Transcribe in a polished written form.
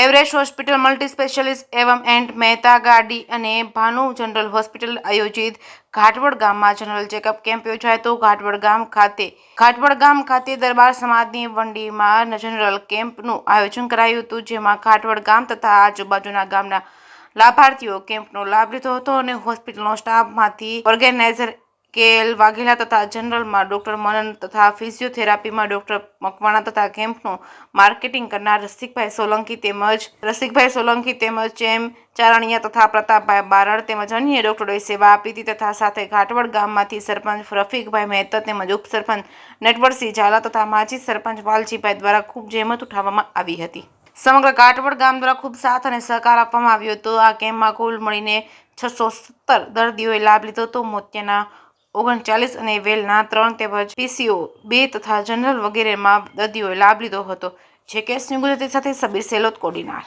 Everest hospital multi specialist एवं and Mehta गाड़ी અને ભાનુ જનરલ હોસ્પિટલ આયોજિત ઘાટવડ ગામમાં જનરલ ચેકઅપ કેમ્પ યોજાયો હતો। ઘાટવડ ગામ ખાતે દરબાર સમાજની વંડીમાં જનરલ કેમ્પનું આયોજન કરાયું હતું, જેમાં ઘાટવડ ગામ તથા આજુબાજુના ગામના લાભાર્થીઓ કેમ્પનો લાભ લીધો હતો અને હોસ્પિટલનો સ્ટાફમાંથી ઓર્ગેનાઇઝર KL વાઘેલા તથા જનરલમાં ડોક્ટર મનન તથા ફિઝિયોથેરાપીમાં ડોક્ટર મકવાણા તથા કેમ્પનું માર્કેટિંગ કરનાર રસિકભાઈ સોલંકી તેમજ જેમ ચારણિયા તથા પ્રતાપભાઈ બારડ તેમજ અન્ય ડોક્ટરોએ સેવા આપી હતી તથા સાથે ઘાટવડ ગામમાંથી સરપંચ રફીકભાઈ મહેતા તેમજ ઉપસરપંચ નટવરસિંહ ઝાલા તથા માજી સરપંચ વાલજીભાઈ દ્વારા ખૂબ જહેમત ઉઠાવવામાં આવી હતી। સમગ્ર ઘાટવડ ગામ દ્વારા ખૂબ સાથ અને સહકાર આપવામાં આવ્યો હતો। આ કેમ્પમાં કુલ મળીને 617 દર્દીઓએ લાભ લીધો હતો। મોતિયાના 39 અને વેલના 3 તેમજ PCO 2 તથા જનરલ વગેરેમાં દર્દીઓએ લાભ લીધો હતો। જે કેસની ગુજરાતી સાથે સબીર સેલોત કોડીનાર।